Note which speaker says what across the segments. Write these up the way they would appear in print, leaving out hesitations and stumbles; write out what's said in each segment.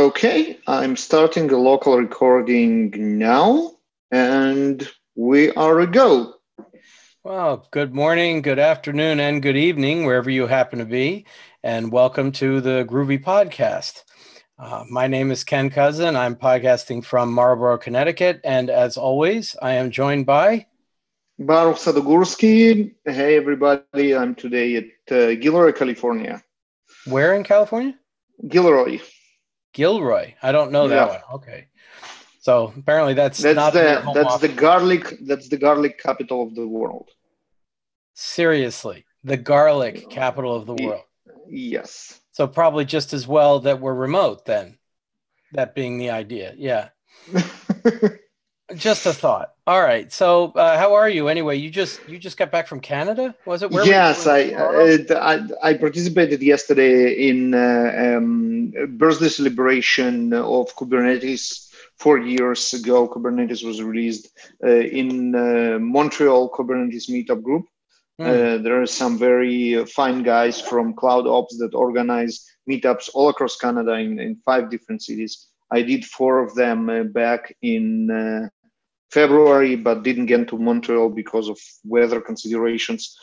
Speaker 1: Okay, I'm starting a local recording now, and we are a go.
Speaker 2: Well, good morning, good afternoon, and good evening, wherever you happen to be, and welcome to the Groovy Podcast. My name is Ken Cousin. I'm podcasting from Marlborough, Connecticut, and as always, I am joined by
Speaker 1: Baruch Sadogurski. Hey, everybody, I'm today at Gilroy, California.
Speaker 2: where in California?
Speaker 1: Gilroy.
Speaker 2: Gilroy. I don't know that
Speaker 1: Yeah,
Speaker 2: one. Okay, so apparently that's
Speaker 1: that's
Speaker 2: not in your
Speaker 1: the
Speaker 2: home
Speaker 1: that's the
Speaker 2: office.
Speaker 1: garlic capital of the world.
Speaker 2: Seriously, the garlic capital of the world.
Speaker 1: Yes.
Speaker 2: So probably just as well that we're remote then. That being the idea. Yeah. Just a thought. All right. So, how are you anyway? You just got back from Canada, was it? Where were you?
Speaker 1: Yes, I participated yesterday in birthday celebration of Kubernetes. 4 years ago, Kubernetes was released in Montreal Kubernetes Meetup Group.
Speaker 2: Hmm.
Speaker 1: There are some very fine guys from Cloud Ops that organize meetups all across Canada in 5 different cities. I did 4 of them back in February, but didn't get to Montreal because of weather considerations.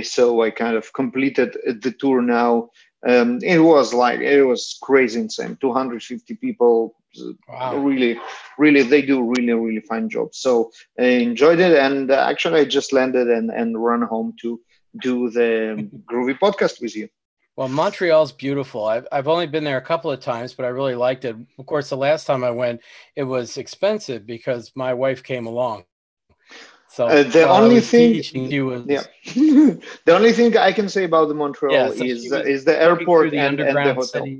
Speaker 1: So I kind of completed the tour now. It was crazy insane. 250 people.
Speaker 2: Wow.
Speaker 1: Really, really, they do really fine job. So I enjoyed it, and actually I just landed and run home to do the Groovy podcast with you.
Speaker 2: Well, Montreal's beautiful. I've only been there a couple of times, but I really liked it. Of course, the last time I went, it was expensive because my wife came along. So
Speaker 1: The
Speaker 2: while I
Speaker 1: only
Speaker 2: was
Speaker 1: thing,
Speaker 2: teaching, she
Speaker 1: yeah,
Speaker 2: was
Speaker 1: the only thing I can say about the
Speaker 2: yeah.
Speaker 1: Montreal
Speaker 2: So she was
Speaker 1: is the
Speaker 2: walking through
Speaker 1: airport
Speaker 2: the
Speaker 1: and the
Speaker 2: underground
Speaker 1: hotel.
Speaker 2: city.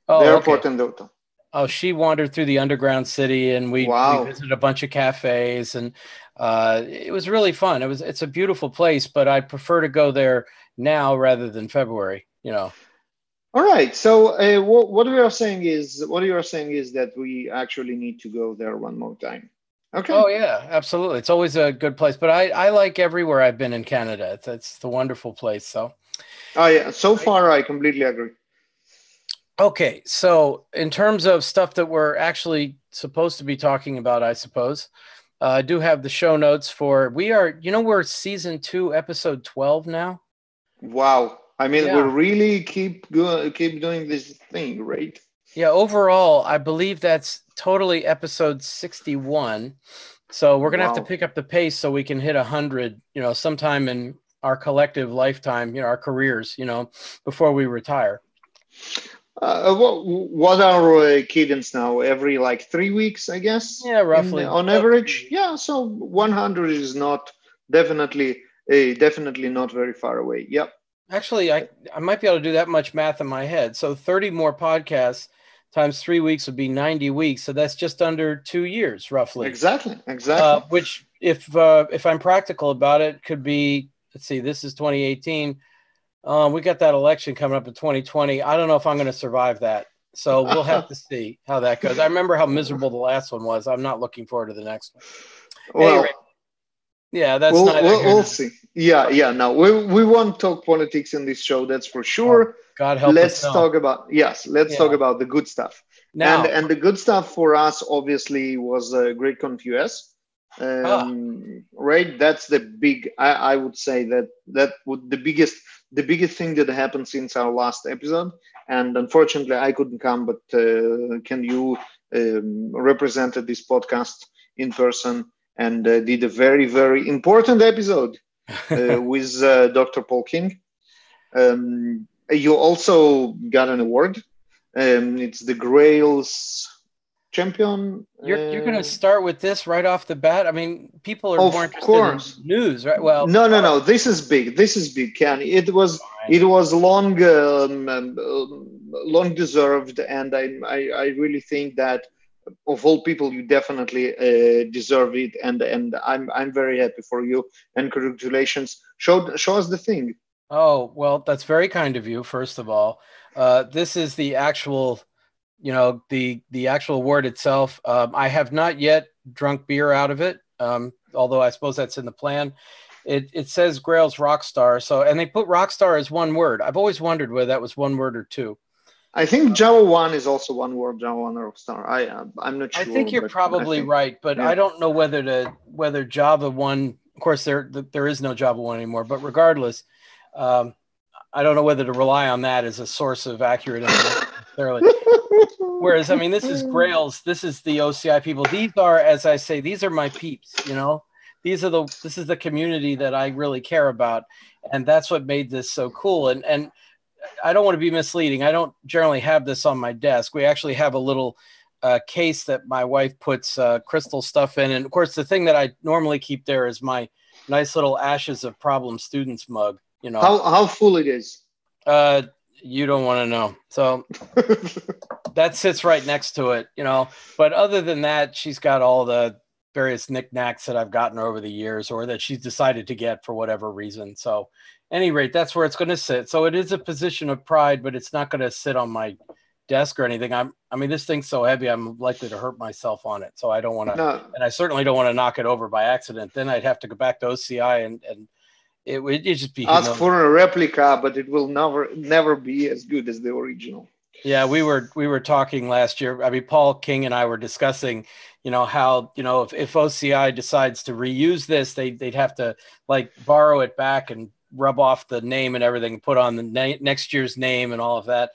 Speaker 1: The
Speaker 2: Oh, okay.
Speaker 1: airport and the hotel.
Speaker 2: Oh, she wandered through the underground city, and we
Speaker 1: Wow.
Speaker 2: visited a bunch of cafes, and it was really fun. It's a beautiful place, but I prefer to go there now rather than February.
Speaker 1: All right. So what we are saying is that we actually need to go there one more time. Okay.
Speaker 2: Oh yeah, absolutely. It's always a good place, but I like everywhere I've been in Canada. It's the wonderful place. So
Speaker 1: Oh yeah. So far, I completely agree.
Speaker 2: okay, so in terms of stuff that we're actually supposed to be talking about, I suppose. I do have the show notes for we're season 2, episode 12 now.
Speaker 1: Wow. I mean, we
Speaker 2: Yeah.
Speaker 1: really keep doing this thing, right?
Speaker 2: Yeah, overall, I believe that's totally episode 61. So we're gonna have to
Speaker 1: Wow.
Speaker 2: pick up the pace so we can hit 100, sometime in our collective lifetime, our careers, before we retire.
Speaker 1: What are cadence now? Every like 3 weeks, I guess,
Speaker 2: Yeah,
Speaker 1: in
Speaker 2: roughly.
Speaker 1: on average. Yeah. So 100 is not definitely definitely not very far away. Yep.
Speaker 2: Actually, I might be able to do that much math in my head. So 30 more podcasts times 3 weeks would be 90 weeks. So that's just under 2 years, roughly.
Speaker 1: Exactly. Exactly.
Speaker 2: Which, if I'm practical about it, could be. Let's see. This is 2018. We got that election coming up in 2020. I don't know if I'm going to survive that. So we'll have to see how that goes. I remember how miserable the last one was. I'm not looking forward to the next one. Anyway,
Speaker 1: Well,
Speaker 2: yeah, that's
Speaker 1: we'll,
Speaker 2: neither
Speaker 1: we'll
Speaker 2: here
Speaker 1: we'll
Speaker 2: nor
Speaker 1: see. Yeah. Yeah. No, we won't talk politics in this show. That's for
Speaker 2: oh,
Speaker 1: sure.
Speaker 2: God help us,
Speaker 1: Let's
Speaker 2: no.
Speaker 1: talk about yes. Let's talk
Speaker 2: Yeah.
Speaker 1: about the good stuff. And
Speaker 2: Now,
Speaker 1: and the good stuff for us obviously was GreatConf US.
Speaker 2: ah,
Speaker 1: Right, that's the big. I would say that would the biggest thing that happened since our last episode. And unfortunately, I couldn't come. But can you represented this podcast in person and did a very important episode with Dr. Paul King. You also got an award. It's the Grails champion.
Speaker 2: you're going to start with this right off the bat. I mean, people are more
Speaker 1: Of
Speaker 2: interested in
Speaker 1: course.
Speaker 2: news, right? Well,
Speaker 1: No, no,
Speaker 2: all right,
Speaker 1: no. This is big. This is big, Ken. It
Speaker 2: fine.
Speaker 1: was long deserved, and I really think that of all people, you definitely deserve it, and I'm very happy for you. And congratulations. Show us the thing.
Speaker 2: Oh, well, that's very kind of you, first of all. This is the actual, the actual award itself. I have not yet drunk beer out of it, although I suppose that's in the plan. It says Grails Rockstar, and they put Rockstar as one word. I've always wondered whether that was one word or two.
Speaker 1: I think Java 1 is also one word, Java 1 Rockstar. I'm not sure.
Speaker 2: I think you're probably right, but I don't know whether Java 1, of course there is no Java 1 anymore, but regardless, I don't know whether to rely on that as a source of accurate information necessarily. Whereas, I mean, this is Grails, this is the OCI people. These are, as I say, these are my peeps, you know? This is the community that I really care about. And that's what made this so cool. And I don't want to be misleading. I don't generally have this on my desk. We actually have a little case that my wife puts crystal stuff in. And of course, the thing that I normally keep there is my nice little Ashes of Problem Students mug, you know.
Speaker 1: How full it is?
Speaker 2: You don't want to know. So that sits right next to it, you know. But other than that, she's got all the various knickknacks that I've gotten over the years or that she's decided to get for whatever reason. So at any rate, that's where it's going to sit. So it is a position of pride, but it's not going to sit on my desk or anything. I mean, this thing's so heavy, I'm likely to hurt myself on it. So I don't want to, and I certainly don't want to knock it over by accident. Then I'd have to go back to OCI and it would just be
Speaker 1: ask for a replica, but it will never be as good as the original.
Speaker 2: Yeah, we were talking last year. I mean, Paul King and I were discussing, you know, how, you know, if OCI decides to reuse this, they'd have to like borrow it back and rub off the name and everything, put on the next year's name and all of that.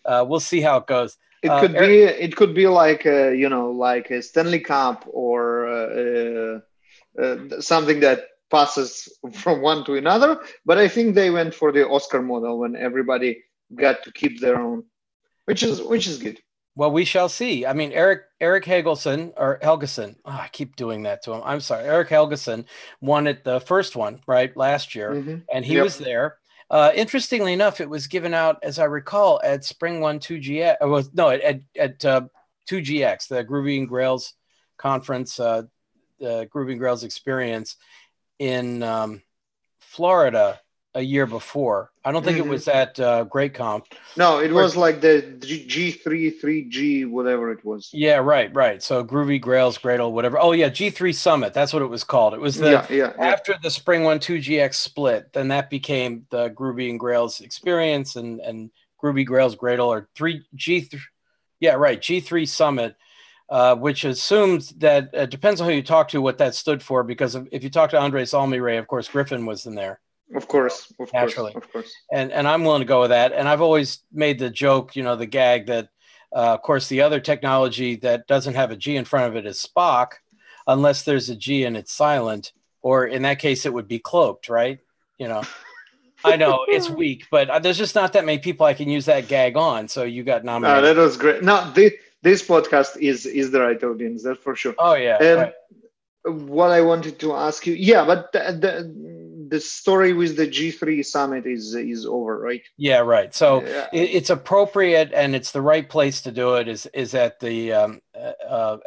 Speaker 2: We'll see how it goes.
Speaker 1: It could be like you know, like a Stanley Cup or something that passes from one to another. But I think they went for the Oscar model when everybody got to keep their own, which is good.
Speaker 2: Well, we shall see. I mean, Eric Helgeson, I keep doing that to him. I'm sorry. Eric Helgeson won it the first one, right, last year, and he was there. Interestingly enough, it was given out, as I recall, at Spring 1 2GX. At 2GX, the Groovy and Grails conference, the Groovy and Grails experience in Florida a year before. I don't think it was at Great Conf.
Speaker 1: No, it was like the G3, 3G, whatever it was.
Speaker 2: Yeah, right. So Groovy, Grails, Gradle, whatever. Oh yeah, G3 Summit. That's what it was called. It was after the Spring 1 2GX split, then that became the Groovy and Grails experience and Groovy, Grails, Gradle, or G3 Summit. Which assumes that it depends on who you talk to, what that stood for, because if you talk to Andres Almire, of course, Griffin was in there.
Speaker 1: Of course.
Speaker 2: Naturally. And I'm willing to go with that. And I've always made the joke, you know, the gag that, of course, the other technology that doesn't have a G in front of it is Spock, unless there's a G and it's silent, or in that case, it would be cloaked, right? You know, I know it's weak, but there's just not that many people I can use that gag on. So you got nominated.
Speaker 1: That was great. No, this podcast is the right audience, that's for sure.
Speaker 2: Oh yeah.
Speaker 1: And what I wanted to ask you, but the story with the G3 Summit is over, right?
Speaker 2: Yeah, right. So it's appropriate and it's the right place to do it. Is at the how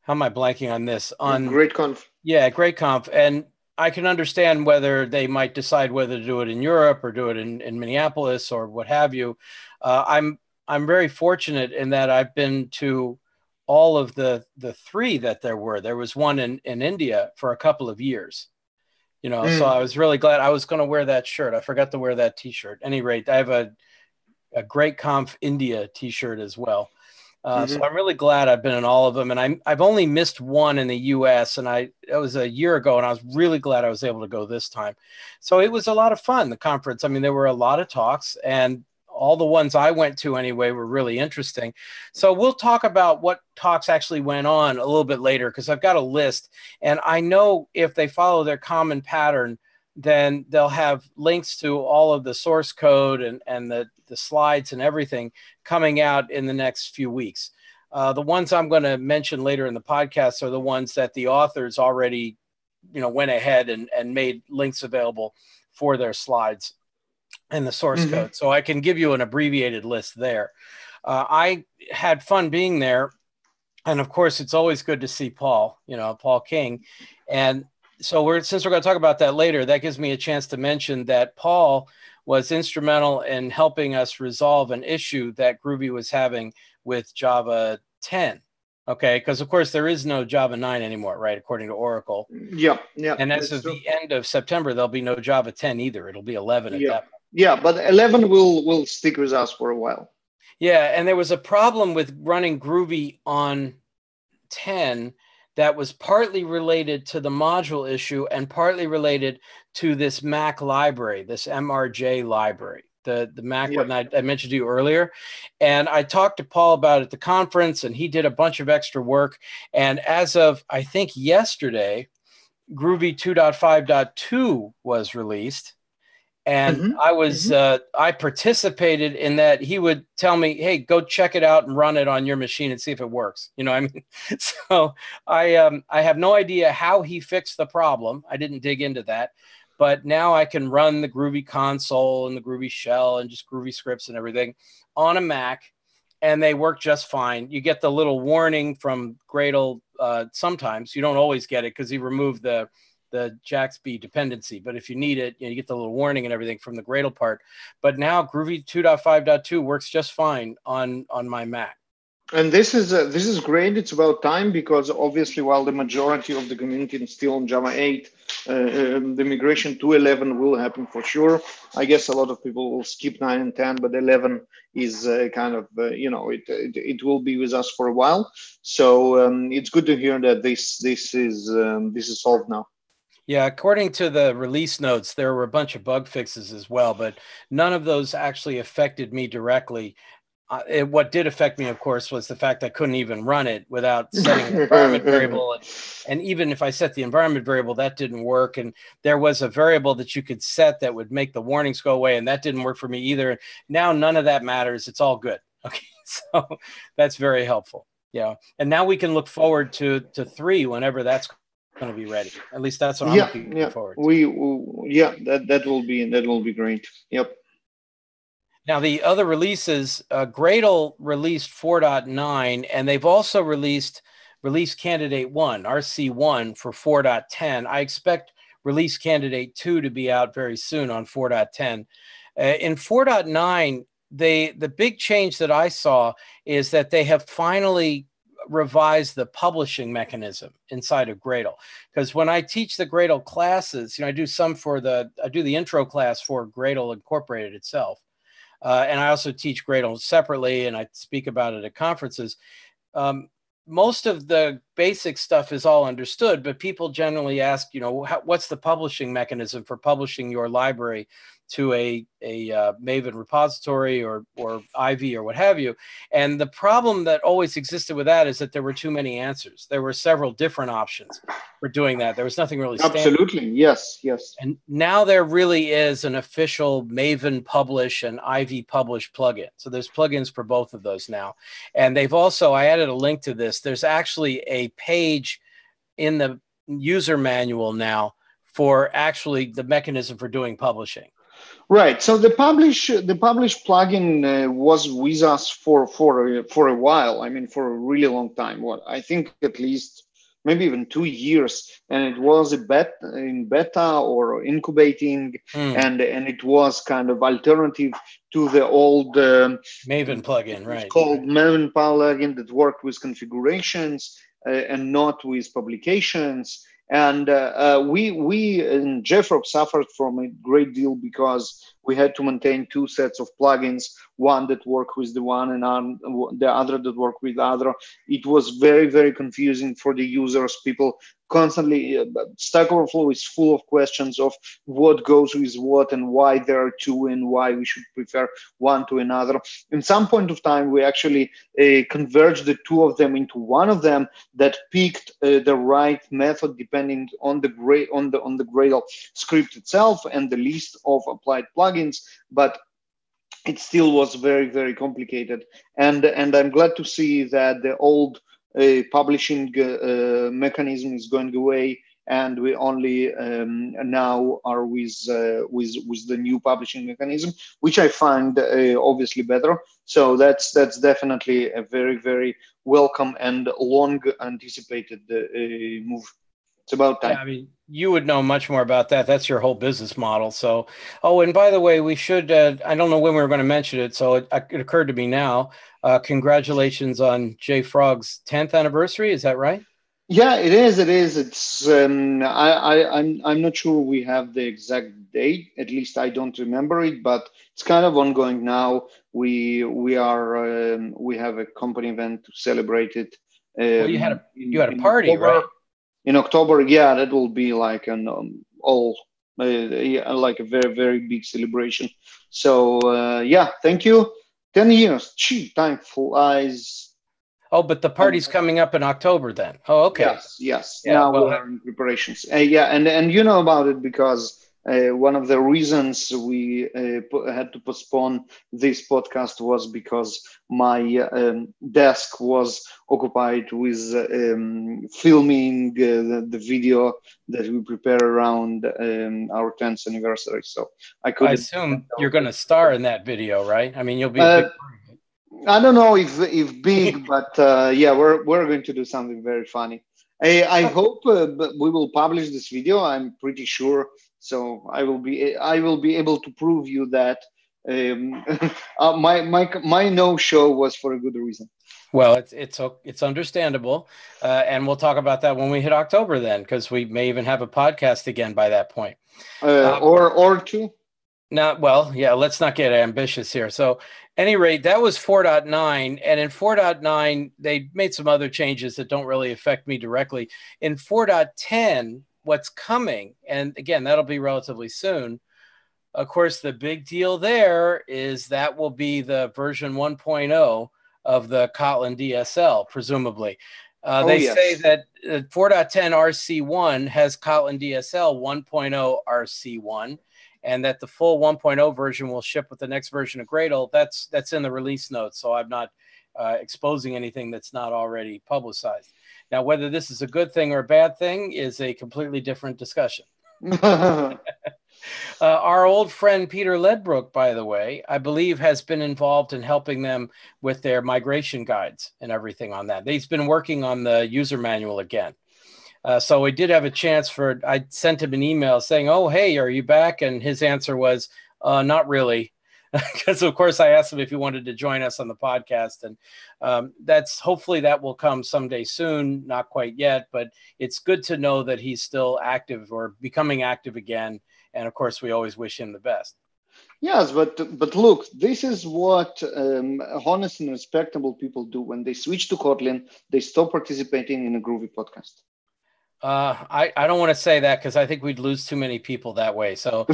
Speaker 2: am I blanking on this? On
Speaker 1: Great Conf.
Speaker 2: Yeah, Great Conf. And I can understand whether they might decide whether to do it in Europe or do it in Minneapolis or what have you. I'm very fortunate in that I've been to all of the three that there were. There was one in India for a couple of years, you know, so I was really glad. I was going to wear that shirt. I forgot to wear that T-shirt. At any rate, I have a Great Conf India T-shirt as well. So I'm really glad I've been in all of them. And I've only missed one in the US, and it was a year ago, and I was really glad I was able to go this time. So it was a lot of fun, the conference. I mean, there were a lot of talks, and all the ones I went to anyway were really interesting. So we'll talk about what talks actually went on a little bit later, because I've got a list, and I know if they follow their common pattern, then they'll have links to all of the source code and the slides and everything coming out in the next few weeks. The ones I'm going to mention later in the podcast are the ones that the authors already, you know, went ahead and made links available for their slides and the source code. So I can give you an abbreviated list there. I had fun being there. And of course, it's always good to see Paul King. And so since we're going to talk about that later, that gives me a chance to mention that Paul was instrumental in helping us resolve an issue that Groovy was having with Java 10. Okay, because of course there is no Java 9 anymore, right? According to Oracle.
Speaker 1: Yeah.
Speaker 2: And as of the end of September, there'll be no Java 10 either. It'll be 11 at that point.
Speaker 1: Yeah, but 11 will stick with us for a while.
Speaker 2: Yeah, and there was a problem with running Groovy on 10 that was partly related to the module issue and partly related to this Mac library, this MRJ library, the Mac one I mentioned to you earlier. And I talked to Paul about it at the conference, and he did a bunch of extra work. And as of, I think, yesterday, Groovy 2.5.2 was released. And I participated in that. He would tell me, hey, go check it out and run it on your machine and see if it works. You know, I mean, so I have no idea how he fixed the problem. I didn't dig into that, but now I can run the Groovy console and the Groovy shell and just Groovy scripts and everything on a Mac, and they work just fine. You get the little warning from Gradle. Sometimes you don't always get it because he removed the JAXB dependency, but if you need it, you get the little warning and everything from the Gradle part. But now Groovy 2.5.2 works just fine on my Mac.
Speaker 1: And this is great. It's about time, because obviously, while the majority of the community is still on Java 8, the migration to 11 will happen for sure. I guess a lot of people will skip 9 and 10, but 11 is kind of it will be with us for a while. So it's good to hear that this is solved now.
Speaker 2: Yeah, according to the release notes, there were a bunch of bug fixes as well, but none of those actually affected me directly. What did affect me, of course, was the fact I couldn't even run it without setting an environment variable. And even if I set the environment variable, that didn't work. And there was a variable that you could set that would make the warnings go away, and that didn't work for me either. Now, none of that matters. It's all good. Okay, so that's very helpful. Yeah, and now we can look forward to 3 whenever that's going to be ready. At least that's what I'm looking forward to.
Speaker 1: That will be great. Yep.
Speaker 2: Now the other releases, Gradle released 4.9, and they've also released release candidate 1, RC1 for 4.10. I expect release candidate 2 to be out very soon on 4.10. In 4.9, the big change that I saw is that they have finally revise the publishing mechanism inside of Gradle. Because when I teach the Gradle classes, I do the intro class for Gradle Incorporated itself. And I also teach Gradle separately, and I speak about it at conferences. Most of the basic stuff is all understood, but people generally ask, what's the publishing mechanism for publishing your library to a Maven repository or Ivy or what have you. And the problem that always existed with that is that there were too many answers. There were several different options for doing that. There was nothing really standard.
Speaker 1: Absolutely, yes.
Speaker 2: And now there really is an official Maven publish and Ivy publish plugin. So there's plugins for both of those now. And they've also, I added a link to this, there's actually a page in the user manual now for actually the mechanism for doing publishing.
Speaker 1: Right. So the publish plugin was with us for a while. I mean, for a really long time. I think at least maybe even 2 years, and it was in beta or incubating, and it was kind of alternative to the old
Speaker 2: Maven plugin, right?
Speaker 1: It's called Maven plugin that worked with configurations and not with publications. And we in JFrog suffered from a great deal because we had to maintain 2 sets of plugins, one that worked with the one and the other that worked with the other. It was very, very confusing for the users. People constantly, Stack Overflow is full of questions of what goes with what and why there are 2 and why we should prefer one to another. In some point of time, we actually converged the 2 of them into one of them that picked the right method depending on the Gradle script itself and the list of applied plugins, but it still was very, very complicated. And I'm glad to see that the old publishing mechanism is going away, and we only now are with the new publishing mechanism, which I find obviously better. So that's definitely a very, very welcome and long anticipated move. It's about time.
Speaker 2: Yeah, I mean, you would know much more about that. That's your whole business model. So, and by the way, we should, I don't know when we were going to mention it, so it occurred to me now. Congratulations on JFrog's 10th anniversary. Is that right?
Speaker 1: Yeah, it is. It is. It's. I'm not sure we have the exact date. At least I don't remember it, but it's kind of ongoing now. We have a company event to celebrate it
Speaker 2: Well, you had a
Speaker 1: in
Speaker 2: party,
Speaker 1: October.
Speaker 2: right?
Speaker 1: In October, yeah, that will be like an all yeah, like a very big celebration. So yeah, thank you. 10 years. Gee, time flies.
Speaker 2: Oh, but the party's coming up in October then. Oh, okay.
Speaker 1: Yes, yes.
Speaker 2: Yeah.
Speaker 1: Now we
Speaker 2: Well,
Speaker 1: are in preparations. Yeah, and you know about it because one of the reasons we had to postpone this podcast was because my desk was occupied with filming the video that we prepare around our 10th anniversary. So I
Speaker 2: I
Speaker 1: couldn't.
Speaker 2: assume you're going to star in that video, right? I mean, you'll be a
Speaker 1: Uh,
Speaker 2: big
Speaker 1: I don't know if
Speaker 2: part of
Speaker 1: big, but yeah, we're going to do something very funny. I
Speaker 2: it.
Speaker 1: hope we will publish this video. I'm pretty sure. So I will be able to prove you that um, my no show was for a good reason.
Speaker 2: Well, it's understandable, and we'll talk about that when we hit October then, because we may even have a podcast again by that point.
Speaker 1: Or two.
Speaker 2: Now, well, yeah, let's not get ambitious here. So, any rate, that was 4.9, and in 4.9 they made some other changes that don't really affect me directly. In 4.10, what's coming, and again, that'll be relatively soon. Of course, the big deal there is that will be the version 1.0 of the Kotlin DSL, presumably.
Speaker 1: Oh
Speaker 2: They say
Speaker 1: yes.
Speaker 2: that 4.10 RC1 has Kotlin DSL 1.0 RC1, and that the full 1.0 version will ship with the next version of Gradle. That's in the release notes, so I'm not exposing anything that's not already publicized. Now, whether this is a good thing or a bad thing is a completely different discussion. Our old friend Peter Ledbrook, by the way, I believe has been involved in helping them with their migration guides and everything on that. He's been working on the user manual again. So we did have a chance I sent him an email saying, oh, hey, are you back? And his answer was, not really. Because, of course, I asked him if he wanted to join us on the podcast. And hopefully that will come someday soon. Not quite yet, but it's good to know that he's still active or becoming active again. And of course, we always wish him the best.
Speaker 1: Yes, but look, this is what honest and respectable people do when they switch to Kotlin. They stop participating in a Groovy podcast.
Speaker 2: I don't want to say that because I think we'd lose too many people that way. So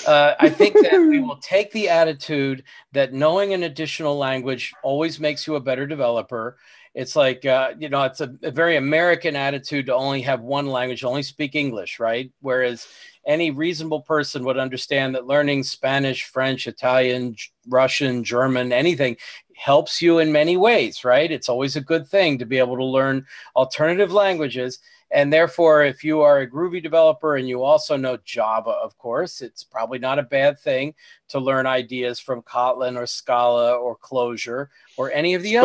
Speaker 2: I think that we will take the attitude that knowing an additional language always makes you a better developer. It's like, it's a very American attitude to only have one language, only speak English, right? Whereas any reasonable person would understand that learning Spanish, French, Italian, Russian, German, anything helps you in many ways, right? It's always a good thing to be able to learn alternative languages. And therefore, if you are a Groovy developer and you also know Java, of course, it's probably not a bad thing to learn ideas from Kotlin or Scala or Clojure or any of the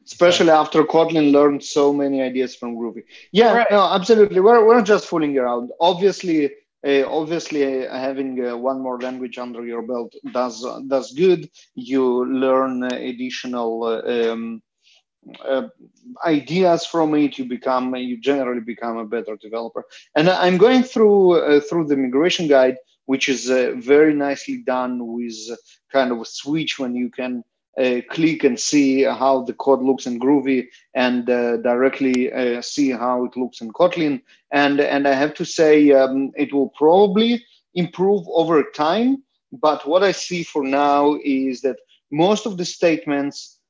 Speaker 1: especially after Kotlin learned so many ideas from Groovy. Yeah,
Speaker 2: right.
Speaker 1: no, absolutely. We're just fooling around. Obviously, having one more language under your belt does good. You learn additional ideas from it. You generally become a better developer. And I'm going through the migration guide, which is very nicely done with kind of a switch when you can click and see how the code looks in Groovy and directly see how it looks in Kotlin. And I have to say it will probably improve over time. But what I see for now is that most of the statements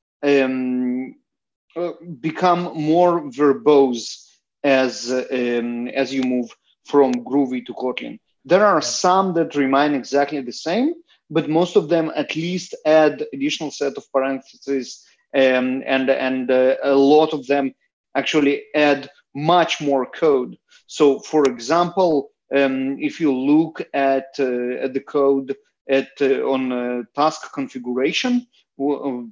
Speaker 1: become more verbose as you move from Groovy to Kotlin. There are some that remain exactly the same, but most of them at least add additional set of parentheses, and a lot of them actually add much more code. So, for example, if you look at the code on task configuration,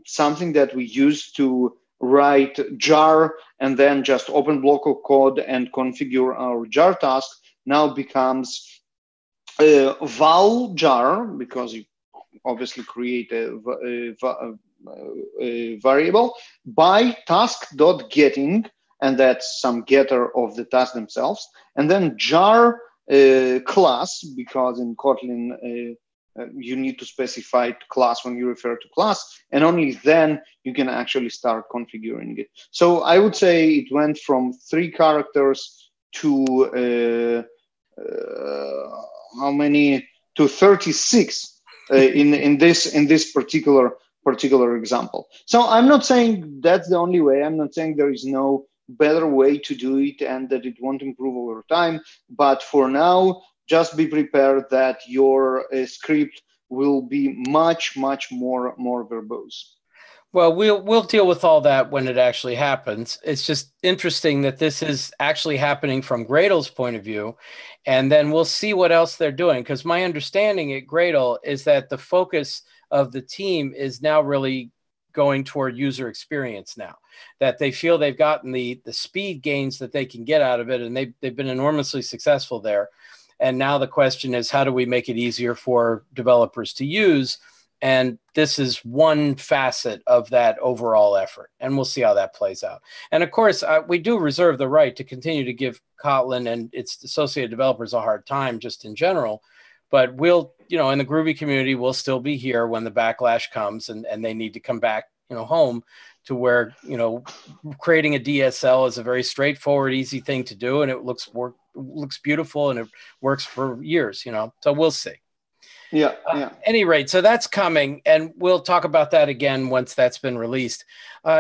Speaker 1: something that we used to write jar and then just open block of code and configure our jar task now becomes val jar, because you obviously create a variable by task.getting and that's some getter of the task themselves. And then jar class, because in Kotlin, you need to specify class when you refer to class, and only then you can actually start configuring it. So I would say it went from 3 characters to how many, to 36 in this particular example. So I'm not saying that's the only way. I'm not saying there is no better way to do it and that it won't improve over time. But for now, just be prepared that your script will be much more verbose.
Speaker 2: Well, we'll deal with all that when it actually happens. It's just interesting that this is actually happening from Gradle's point of view, and then we'll see what else they're doing. Because my understanding at Gradle is that the focus of the team is now really going toward user experience now, that they feel they've gotten the speed gains that they can get out of it, and they've been enormously successful there. And now the question is, how do we make it easier for developers to use? And this is one facet of that overall effort. And we'll see how that plays out. And of course, we do reserve the right to continue to give Kotlin and its associated developers a hard time just in general. But we'll, in the Groovy community, we'll still be here when the backlash comes and they need to come back, home to where, creating a DSL is a very straightforward, easy thing to do. And it looks beautiful and it works for years, so we'll see.
Speaker 1: Yeah.
Speaker 2: At any rate, so that's coming, and we'll talk about that again once that's been released.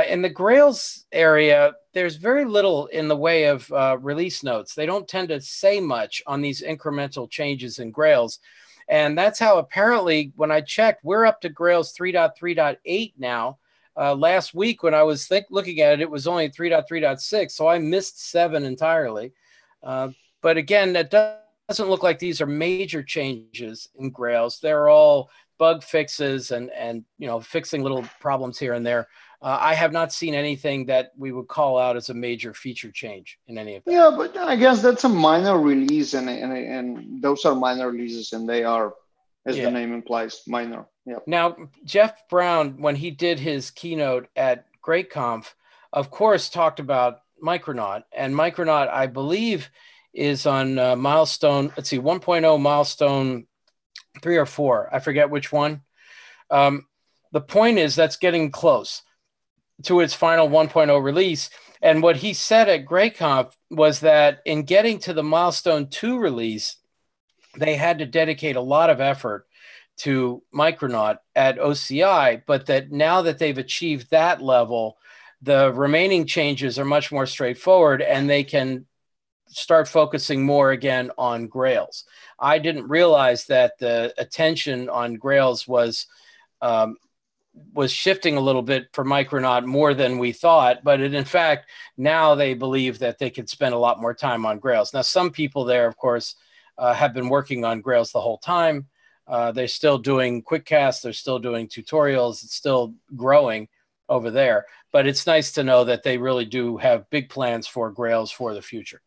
Speaker 2: In the Grails area, there's very little in the way of release notes. They don't tend to say much on these incremental changes in Grails. And that's how apparently, when I checked, we're up to Grails 3.3.8 now. Last week, when I was looking at it, it was only 3.3.6, so I missed 7 entirely. But again, that doesn't look like these are major changes in Grails. They're all bug fixes and fixing little problems here and there. I have not seen anything that we would call out as a major feature change in any of that.
Speaker 1: Yeah, but I guess that's a minor release, and those are minor releases, and they are, as the name implies, minor. Yeah.
Speaker 2: Now, Jeff Brown, when he did his keynote at GreatConf, of course, talked about Micronaut, and Micronaut, I believe, is on milestone, 1.0 milestone 3 or 4. I forget which one. The point is that's getting close to its final 1.0 release. And what he said at GreatConf was that in getting to the milestone 2 release, they had to dedicate a lot of effort to Micronaut at OCI, but that now that they've achieved that level, the remaining changes are much more straightforward and they can start focusing more again on Grails. I didn't realize that the attention on Grails was shifting a little bit for Micronaut more than we thought, but in fact, now they believe that they could spend a lot more time on Grails. Now, some people there, of course, have been working on Grails the whole time. They're still doing Quickcasts, they're still doing tutorials, it's still growing over there, but it's nice to know that they really do have big plans for Grails for the future.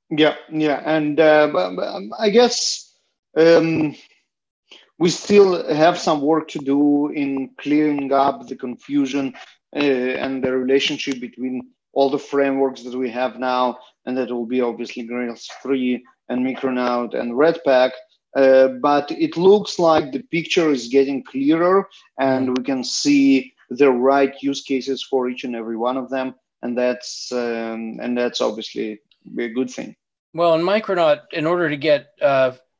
Speaker 1: Yeah, and I guess we still have some work to do in clearing up the confusion and the relationship between all the frameworks that we have now, and that will be obviously Grails 3 and Micronaut and Redpack. But it looks like the picture is getting clearer, and we can see the right use cases for each and every one of them, and that's obviously be a good thing.
Speaker 2: Well, in Micronaut, in order to get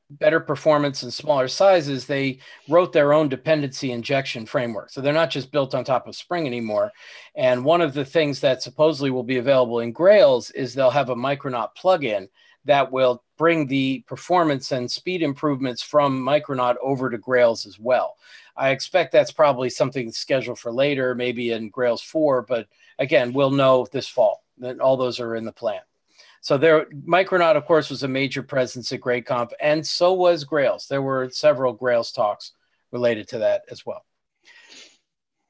Speaker 2: better performance and smaller sizes, they wrote their own dependency injection framework. So they're not just built on top of Spring anymore. And one of the things that supposedly will be available in Grails is they'll have a Micronaut plugin that will bring the performance and speed improvements from Micronaut over to Grails as well. I expect that's probably something scheduled for later, maybe in Grails 4, but again, we'll know this fall that all those are in the plan. So Micronaut, of course, was a major presence at GreatConf, and so was Grails. There were several Grails talks related to that as well.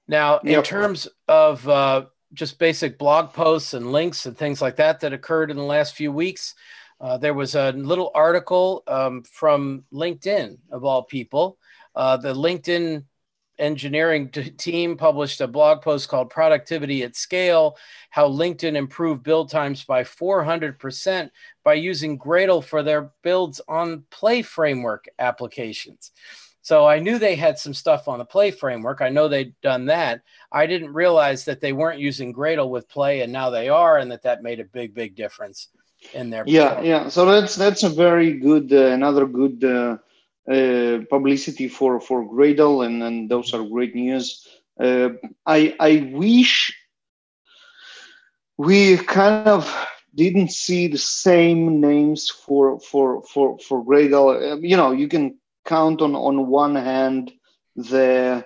Speaker 2: Now, in terms of just basic blog posts and links and things like that occurred in the last few weeks, there was a little article from LinkedIn, of all people. The LinkedIn engineering team published a blog post called Productivity at Scale, how LinkedIn improved build times by 400% by using Gradle for their builds on Play framework applications. So I knew they had some stuff on the Play framework. I know they'd done that. I didn't realize that they weren't using Gradle with Play, and now they are, and that made a big, big difference in their performance.
Speaker 1: Yeah. So that's a very good, another good publicity for Gradle, and those are great news. I wish we kind of didn't see the same names for Gradle. You can count on one hand the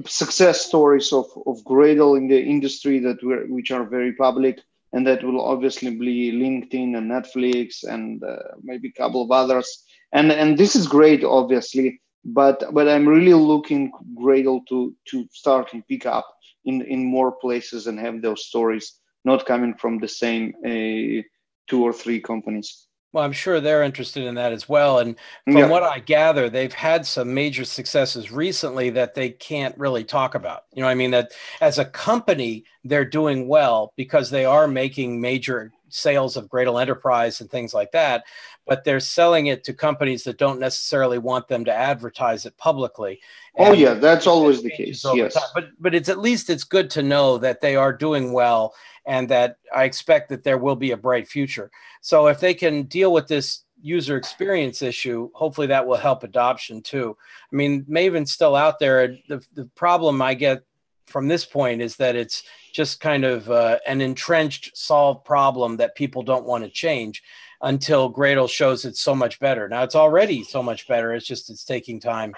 Speaker 1: success stories of Gradle in the industry which are very public, and that will obviously be LinkedIn and Netflix and maybe a couple of others. And this is great, obviously, but I'm really looking Gradle to start and pick up in more places and have those stories not coming from the same 2 or 3 companies.
Speaker 2: Well, I'm sure they're interested in that as well. And from what I gather, they've had some major successes recently that they can't really talk about. You know what I mean? That as a company, they're doing well because they are making major sales of Gradle Enterprise and things like that, but they're selling it to companies that don't necessarily want them to advertise it publicly.
Speaker 1: And that's always the case. Yes.
Speaker 2: But it's at least it's good to know that they are doing well, and that I expect that there will be a bright future. So if they can deal with this user experience issue, hopefully that will help adoption too. I mean, Maven's still out there. The problem I get from this point is that it's just kind of an entrenched solved problem that people don't want to change until Gradle shows it's so much better. Now it's already so much better. It's taking time.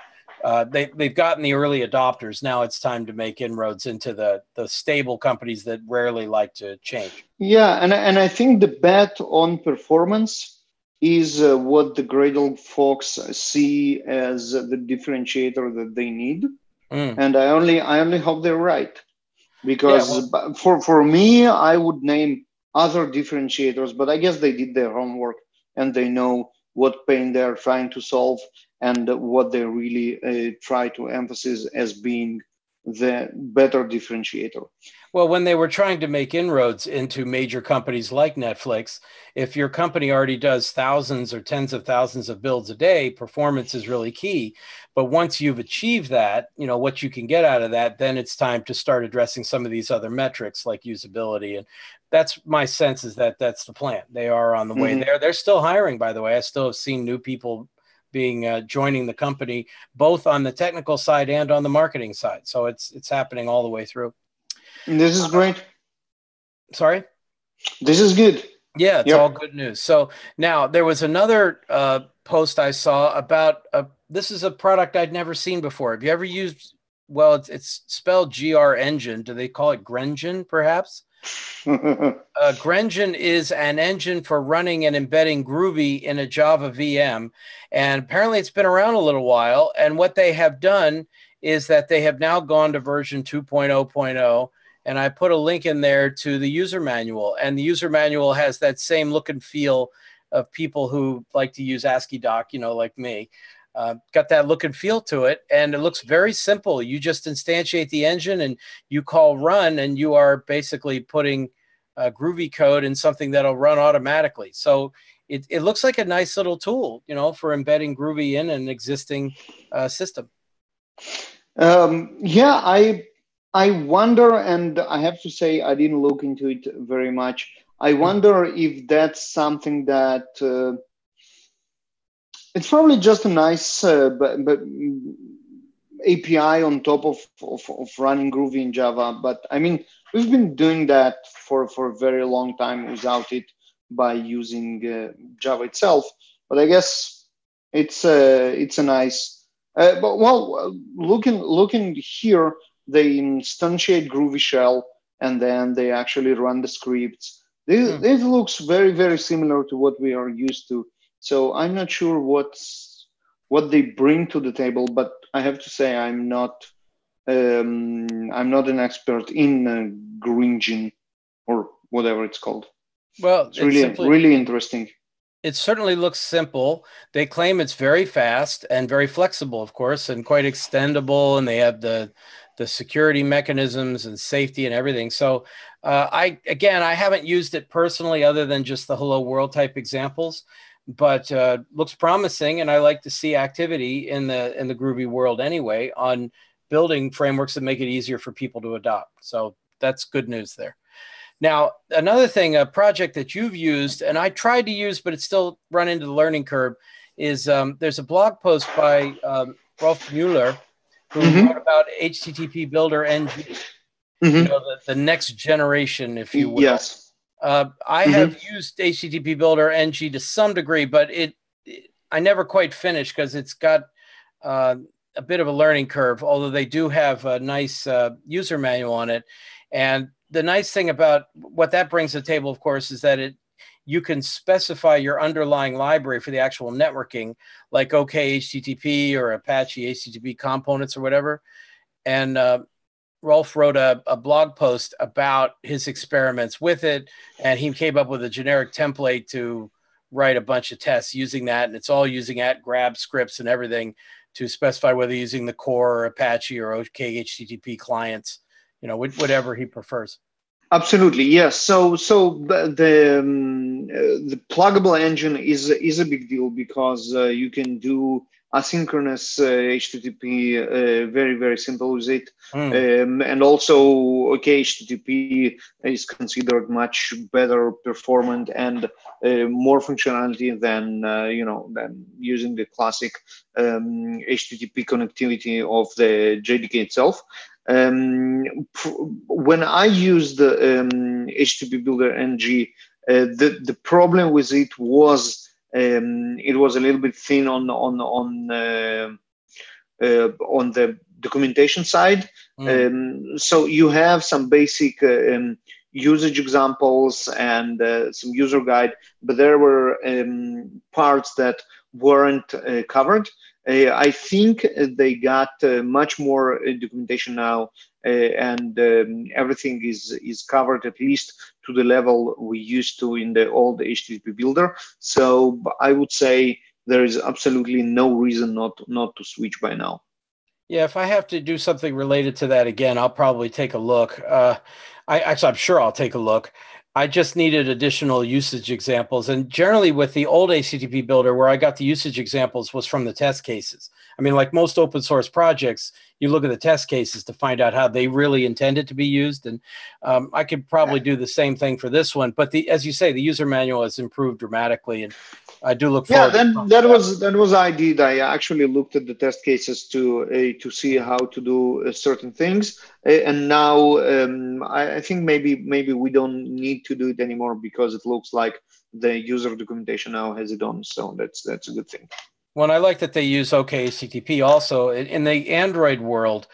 Speaker 2: They've gotten the early adopters. Now it's time to make inroads into the stable companies that rarely like to change.
Speaker 1: Yeah, and I think the bet on performance is what the Gradle folks see as the differentiator that they need. And I only hope they're right, because for me, I would name other differentiators, but I guess they did their homework and they know what pain they're trying to solve and what they really try to emphasize as being the better differentiator.
Speaker 2: Well, when they were trying to make inroads into major companies like Netflix, if your company already does thousands or tens of thousands of builds a day, performance is really key. But once you've achieved that, what you can get out of that, then it's time to start addressing some of these other metrics like usability. And that's my sense, is that that's the plan. They are on the way there. They're still hiring, by the way. I still have seen new people joining the company, both on the technical side and on the marketing side. So it's happening all the way through.
Speaker 1: This is great.
Speaker 2: Sorry?
Speaker 1: This is good.
Speaker 2: Yeah, it's all good news. So now there was another post I saw about this is a product I'd never seen before. Have you ever used? Well, it's spelled GR Engine. Do they call it Grengen, perhaps? Grengen is an engine for running and embedding Groovy in a Java VM, and apparently it's been around a little while. And what they have done is that they have now gone to version 2.0.0, and I put a link in there to the user manual, and the user manual has that same look and feel of people who like to use ASCII doc, like me. Got that look and feel to it, and it looks very simple. You just instantiate the engine and you call run, and you are basically putting Groovy code in something that'll run automatically. So it looks like a nice little tool, for embedding Groovy in an existing system.
Speaker 1: I wonder, and I have to say I didn't look into it very much. I wonder if that's something that it's probably just a nice but API on top of running Groovy in Java. But I mean, we've been doing that for a very long time without it by using Java itself. But I guess it's a nice. Looking here, they instantiate Groovy shell and then they actually run the scripts. This looks very, very similar to what we are used to. So I'm not sure what they bring to the table, but I have to say I'm not an expert in Grengen or whatever it's called.
Speaker 2: Well,
Speaker 1: it's really interesting.
Speaker 2: It certainly looks simple. They claim it's very fast and very flexible, of course, and quite extendable. And they have the security mechanisms and safety and everything. So I haven't used it personally other than just the hello world type examples, but looks promising. And I like to see activity in the Groovy world anyway on building frameworks that make it easier for people to adopt. So that's good news there. Now, another thing, a project that you've used, and I tried to use, but it's still run into the learning curve, is there's a blog post by Rolf Mueller, who wrote about HTTP Builder NG, the next generation, if you will.
Speaker 1: Yes.
Speaker 2: I have used HTTP Builder NG to some degree, but I never quite finished because it's got a bit of a learning curve, although they do have a nice user manual on it. And the nice thing about what that brings to the table, of course, is that you can specify your underlying library for the actual networking, like OK HTTP or Apache HTTP components or whatever. And Rolf wrote a blog post about his experiments with it, and he came up with a generic template to write a bunch of tests using that. And it's all using @grab scripts and everything to specify whether using the core or Apache or OK HTTP clients, whatever he prefers.
Speaker 1: Absolutely, yes. So the pluggable engine is a big deal because you can do asynchronous HTTP very, very simple with it. And also OK HTTP is considered much better performant and more functionality than than using the classic HTTP connectivity of the JDK itself. When I used the HTTP Builder NG, the problem with it was a little bit thin on the documentation side. So you have some basic usage examples and some user guide, but there were parts that weren't covered. I think they got much more documentation now, and everything is covered at least to the level we used to in the old HTTP Builder. So I would say there is absolutely no reason not to switch by now.
Speaker 2: Yeah, if I have to do something related to that again, I'll probably take a look. I'm sure I'll take a look. I just needed additional usage examples. And generally with the old HTTP Builder, where I got the usage examples was from the test cases. I mean, like most open source projects, you look at the test cases to find out how they really intended to be used. And I could probably do the same thing for this one. But as you say, the user manual has improved dramatically. And I do look forward.
Speaker 1: Yeah, that was I did. I actually looked at the test cases to see how to do certain things, and now I think maybe we don't need to do it anymore because it looks like the user documentation now has it on. So that's a good thing.
Speaker 2: Well, I like that they use OK HTTP also in the Android world.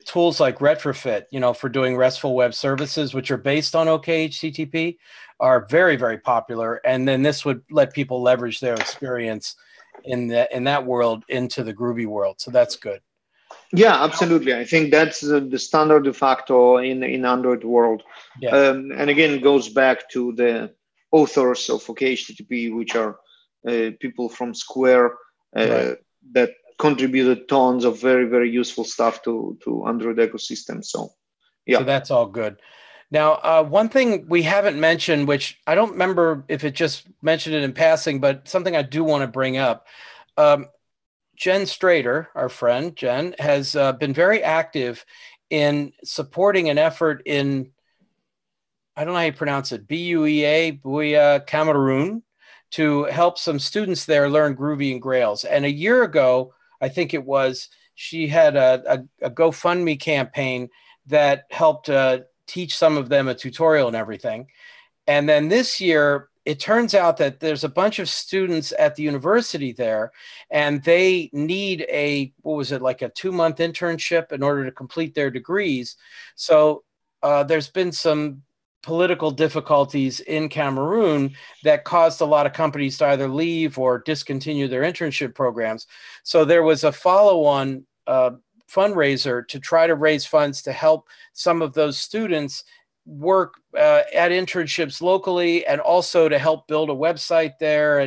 Speaker 2: Tools like Retrofit, for doing RESTful web services, which are based on OK HTTP, are very, very popular. And then this would let people leverage their experience in that world into the Groovy world. So that's good.
Speaker 1: Yeah, absolutely. I think that's the standard de facto in Android world.
Speaker 2: Yeah.
Speaker 1: And again, it goes back to the authors of OK HTTP, which are people from Square
Speaker 2: right.
Speaker 1: that contributed tons of very, very useful stuff to Android ecosystem. So, yeah.
Speaker 2: So that's all good. Now, one thing we haven't mentioned, which I don't remember if it just mentioned it in passing, but something I do want to bring up. Jen Strader, our friend Jen, has been very active in supporting an effort in, I don't know how you pronounce it, Buea, Cameroon, to help some students there learn Groovy and Grails. And a year ago, I think it was, she had a GoFundMe campaign that helped teach some of them a tutorial and everything. And then this year, it turns out that there's a bunch of students at the university there, and they need like a 2-month internship in order to complete their degrees. So there's been some political difficulties in Cameroon that caused a lot of companies to either leave or discontinue their internship programs. So there was a follow-on fundraiser to try to raise funds to help some of those students work at internships locally, and also to help build a website there.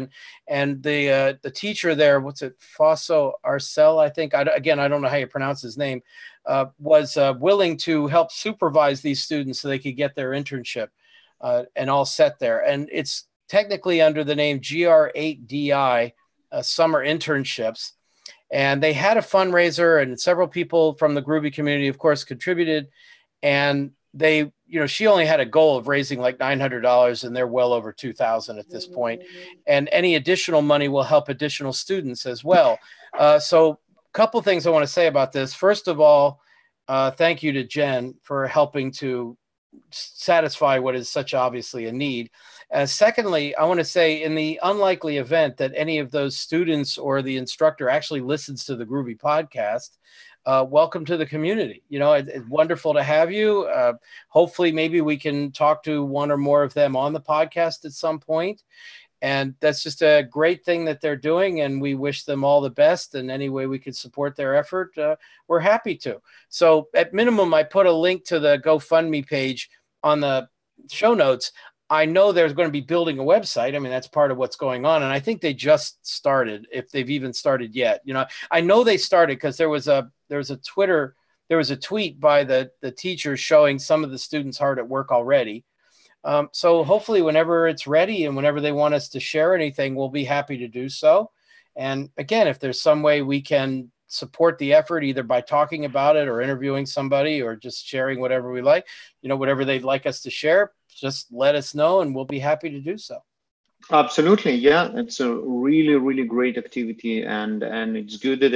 Speaker 2: And the teacher there, what's it, Fosso Arcel, I think. I don't know how you pronounce his name, was willing to help supervise these students so they could get their internship and all set there. And it's technically under the name GR8DI, Summer Internships. And they had a fundraiser, and several people from the Groovy community, of course, contributed. And they, she only had a goal of raising like $900, and they're well over 2,000 at this point. And any additional money will help additional students as well. So a couple of things I want to say about this. First of all, thank you to Jen for helping to satisfy what is such obviously a need. Secondly, I want to say, in the unlikely event that any of those students or the instructor actually listens to the Groovy podcast, welcome to the community. It's wonderful to have you. Hopefully, maybe we can talk to one or more of them on the podcast at some point. And that's just a great thing that they're doing. And we wish them all the best. And any way we could support their effort, we're happy to. So at minimum, I put a link to the GoFundMe page on the show notes. I know there's going to be building a website. I mean, that's part of what's going on. And I think they just started, if they've even started yet. I know they started because there was a tweet by the teachers showing some of the students hard at work already. So hopefully whenever it's ready and whenever they want us to share anything, we'll be happy to do so. And again, if there's some way we can support the effort, either by talking about it or interviewing somebody or just sharing whatever we like, whatever they'd like us to share, just let us know and we'll be happy to do so.
Speaker 1: Absolutely. Yeah. It's a really, really great activity, and it's good that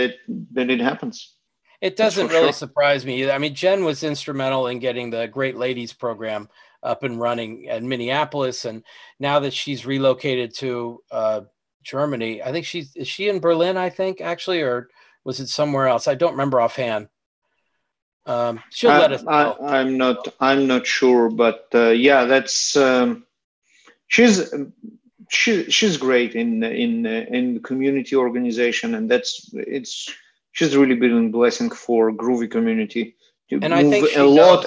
Speaker 1: it happens.
Speaker 2: It doesn't really surprise me either. I mean, Jen was instrumental in getting the Great Ladies program up and running in Minneapolis. And now that she's relocated to Germany, I think is she in Berlin, I think, actually, or was it somewhere else? I don't remember offhand. She'll let us know.
Speaker 1: I'm not sure, but yeah, that's she's great in community organization, and she's really been a blessing for Groovy community to move
Speaker 2: I think
Speaker 1: a lot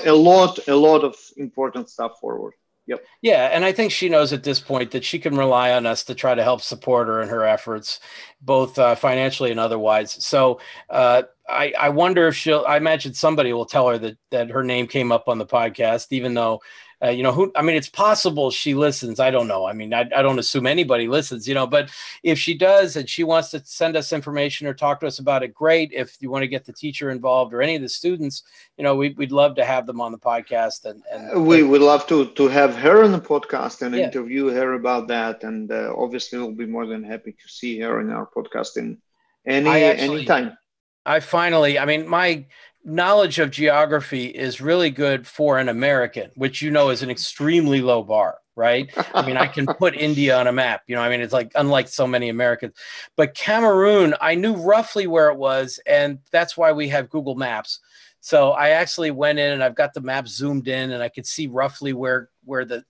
Speaker 1: of important stuff forward. Yep.
Speaker 2: Yeah, and I think she knows at this point that she can rely on us to try to help support her in her efforts, both financially and otherwise. So I wonder if I imagine somebody will tell her that her name came up on the podcast, even though, it's possible she listens. I don't know. I mean, I don't assume anybody listens, but if she does and she wants to send us information or talk to us about it, great. If you want to get the teacher involved or any of the students, we'd love to have them on the podcast. And
Speaker 1: we would love to have her on the podcast and interview her about that. And obviously we'll be more than happy to see her in our podcast in any time.
Speaker 2: My knowledge of geography is really good for an American, which is an extremely low bar, right? I mean, I can put India on a map, it's like unlike so many Americans. But Cameroon, I knew roughly where it was, and that's why we have Google Maps. So I actually went in and I've got the map zoomed in, and I could see roughly where the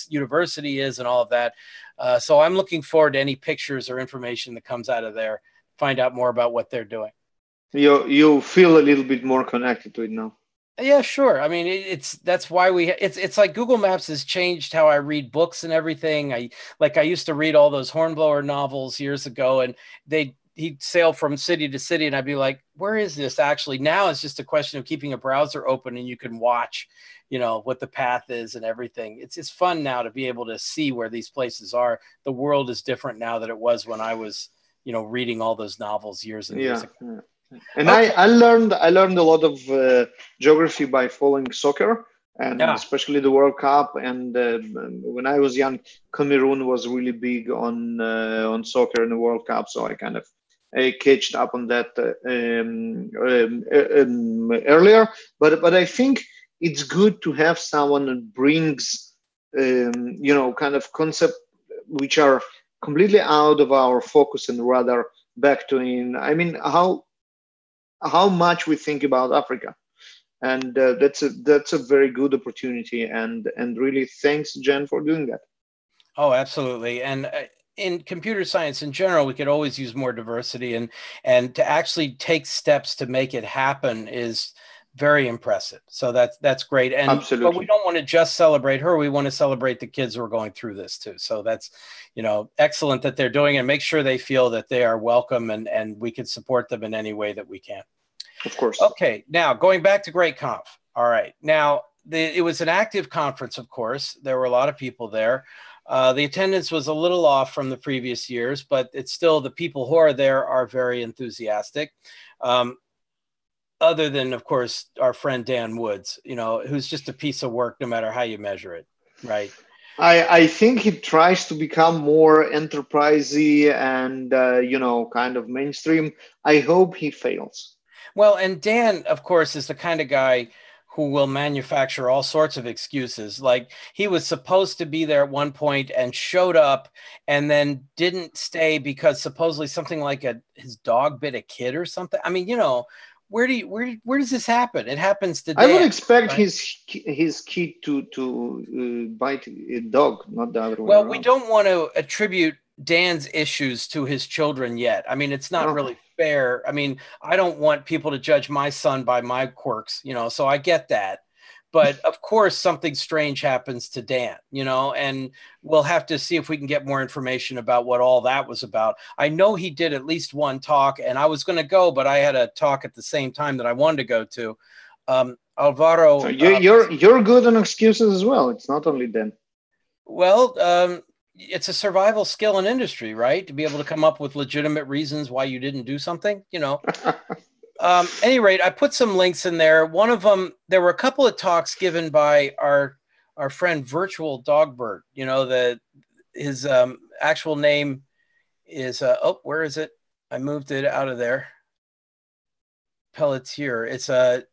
Speaker 2: university is and all of that. So I'm looking forward to any pictures or information that comes out of there. Find out more about what they're doing.
Speaker 1: You feel a little bit more connected to it now.
Speaker 2: Yeah, sure. I mean, that's why it's like Google Maps has changed how I read books and everything. I used to read all those Hornblower novels years ago, and he'd sail from city to city, and I'd be like, where is this actually? Now it's just a question of keeping a browser open, and you can watch, what the path is and everything. It's fun now to be able to see where these places are. The world is different now than it was when I was, reading all those novels years and years ago.
Speaker 1: Yeah. And okay. I learned a lot of geography by following soccer, and especially the World Cup. And when I was young, Cameroon was really big on soccer in the World Cup, so I kind of catched up on that earlier. But I think it's good to have someone that brings kind of concept which are completely out of our focus and rather back to how much we think about Africa, and that's a very good opportunity, and really thanks, Jen, for doing that.
Speaker 2: Oh, absolutely. And in computer science in general, we could always use more diversity, and to actually take steps to make it happen is very impressive. So that's great. And
Speaker 1: Absolutely.
Speaker 2: But we don't want to just celebrate her. We want to celebrate the kids who are going through this too. So that's, excellent that they're doing it. Make sure they feel that they are welcome and we can support them in any way that we can.
Speaker 1: Of course.
Speaker 2: Okay. Now going back to Great Conf. All right. Now it was an active conference, of course. There were a lot of people there. The attendance was a little off from the previous years, but it's still, the people who are there are very enthusiastic. Other than, of course, our friend Dan Woods, who's just a piece of work no matter how you measure it, right?
Speaker 1: I think he tries to become more enterprisey and, kind of mainstream. I hope he fails.
Speaker 2: Well, and Dan, of course, is the kind of guy who will manufacture all sorts of excuses. Like he was supposed to be there at one point and showed up and then didn't stay because supposedly something like his dog bit a kid or something. I mean, where does this happen? It happens to Dan,
Speaker 1: I would expect
Speaker 2: right?
Speaker 1: his kid to bite a dog, not the other way
Speaker 2: Well,
Speaker 1: around.
Speaker 2: we don't want to attribute Dan's issues to his children yet. I mean, it's not really fair. I mean, I don't want people to judge my son by my quirks, so I get that. But of course, something strange happens to Dan, and we'll have to see if we can get more information about what all that was about. I know he did at least one talk, and I was going to go, but I had a talk at the same time that I wanted to go to. Alvaro.
Speaker 1: So you're good on excuses as well. It's not only Dan.
Speaker 2: Well, it's a survival skill in industry, right? To be able to come up with legitimate reasons why you didn't do something, Any rate, I put some links in there. One of them, there were a couple of talks given by our friend Virtual Dogbert. His actual name is where is it? I moved it out of there. Pelletier. It's there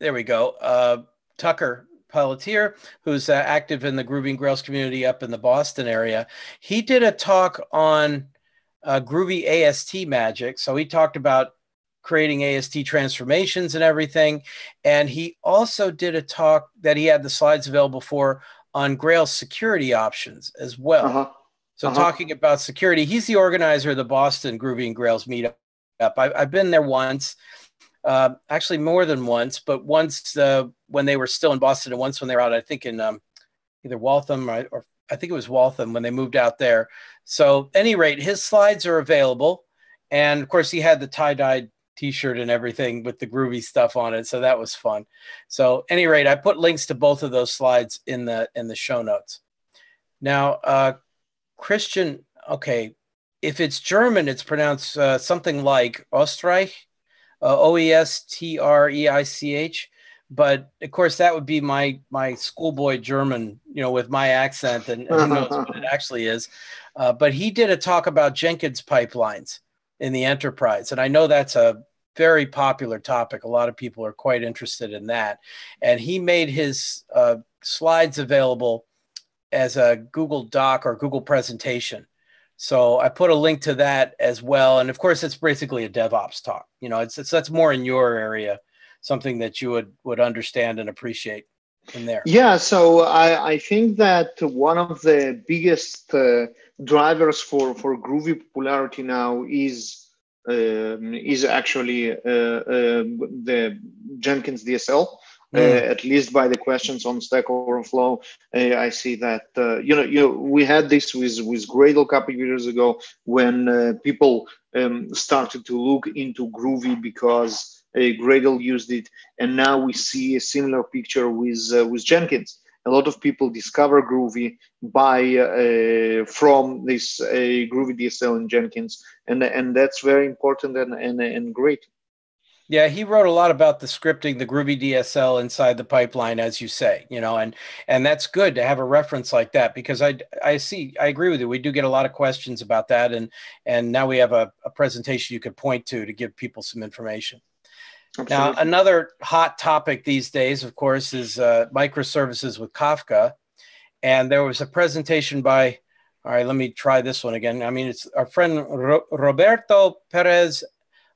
Speaker 2: we go. Tucker Pelletier, who's active in the Groovy and Grails community up in the Boston area. He did a talk on Groovy AST magic. So he talked about creating AST transformations and everything. And he also did a talk that he had the slides available for on Grails security options as well. So talking about security, he's the organizer of the Boston Groovy and Grails meetup. I've been there once, actually more than once, but once when they were still in Boston and once when they were out, I think in either Waltham or I think it was Waltham when they moved out there. So at any rate, his slides are available. And of course, he had the tie-dyed T-shirt and everything with the groovy stuff on it. So that was fun. So at any rate, I put links to both of those slides in the show notes. Now, Christian, okay, if it's German, it's pronounced something like Österreich, Oestreich. But of course, that would be my schoolboy German, with my accent, and who knows what it actually is. But he did a talk about Jenkins pipelines in the enterprise. And I know that's a very popular topic. A lot of people are quite interested in that. And he made his slides available as a Google Doc or Google presentation. So I put a link to that as well. And of course, it's basically a DevOps talk. That's more in your area, something that you would understand and appreciate in there.
Speaker 1: Yeah, so I think that one of the biggest drivers for Groovy popularity now is actually the Jenkins DSL. At least by the questions on Stack Overflow, I see that we had this with Gradle a couple of years ago when people started to look into Groovy because Gradle used it, and now we see a similar picture with Jenkins. A lot of people discover Groovy from this Groovy DSL in Jenkins, and that's very important and great.
Speaker 2: Yeah, he wrote a lot about the scripting, the Groovy DSL inside the pipeline, as you say, and that's good to have a reference like that, because I agree with you. We do get a lot of questions about that. And now we have a presentation you could point to give people some information. Absolutely. Now, another hot topic these days, of course, is microservices with Kafka. And there was a presentation by, all right, let me try this one again. I mean, it's our friend Roberto Perez.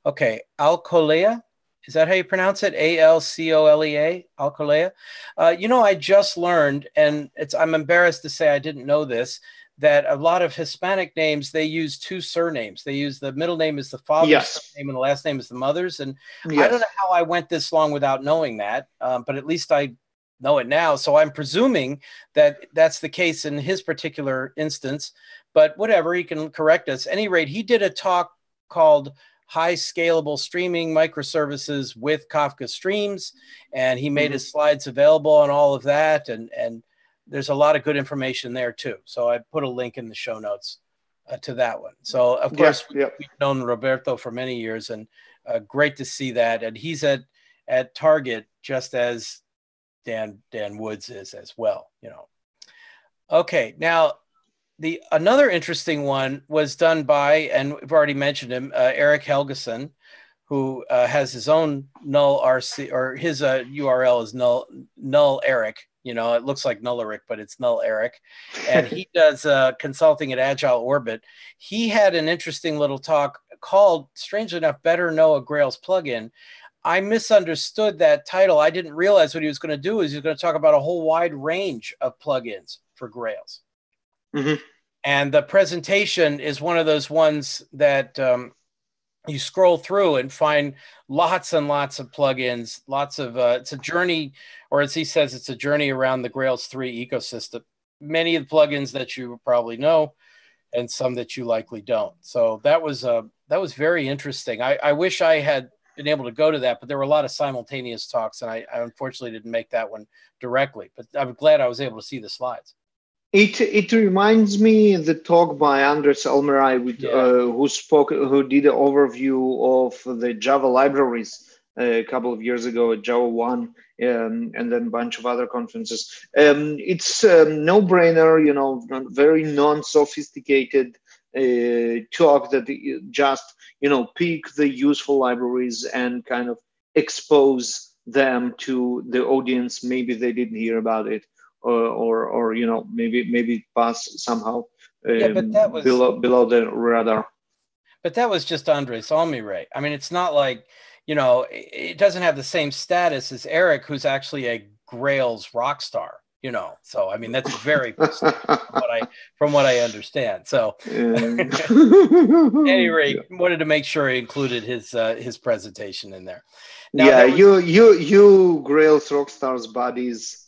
Speaker 2: Okay, Alcolea, is that how you pronounce it? Alcolea, Alcolea. I just learned, and I'm embarrassed to say I didn't know this, that a lot of Hispanic names, they use two surnames. They use the middle name is the father's
Speaker 1: Yes.
Speaker 2: surname and the last name is the mother's. And
Speaker 1: Yes.
Speaker 2: I don't know how I went this long without knowing that, but at least I know it now. So I'm presuming that that's the case in his particular instance, but whatever, he can correct us. At any rate, he did a talk called High Scalable Streaming Microservices with Kafka Streams, and he made his slides available and all of that. And there's a lot of good information there too. So I put a link in the show notes to that one. So of course, we've known Roberto for many years, and great to see that. And he's at Target just as Dan Woods is as well, you know. Okay, now another interesting one was done by, and we've already mentioned him, Eric Helgeson, who has his own null RC, or his URL is null Eric. You know, it looks like Nulleric, but it's null Eric. And he does consulting at Agile Orbit. He had an interesting little talk called, strangely enough, Better Know a Grails Plugin. I misunderstood that title. I didn't realize what he was going to do is he was going to talk about a whole wide range of plugins for Grails. And the presentation is one of those ones that you scroll through and find lots and lots of plugins, lots of, it's a journey, or as he says, it's a journey around the Grails 3 ecosystem. Many of the plugins that you probably know and some that you likely don't. So that was very interesting. I wish I had been able to go to that, but there were a lot of simultaneous talks, and I unfortunately didn't make that one directly, but I'm glad I was able to see the slides.
Speaker 1: It reminds me of the talk by Andres Almerai, who did an overview of the Java libraries a couple of years ago at Java 1, and then a bunch of other conferences. It's a no-brainer, you know, very non-sophisticated talk that just, you know, pick the useful libraries and kind of expose them to the audience. Maybe they didn't hear about it. Or you know, maybe pass somehow
Speaker 2: but that was
Speaker 1: below the radar.
Speaker 2: But that was just Andres Almiray. I mean, it's not like, you know, it doesn't have the same status as Eric, who's actually a Grails rock star, you know. So I mean, that's very from what I understand. So at any rate, wanted to make sure he included his presentation in there. Now,
Speaker 1: you Grails rock stars buddies.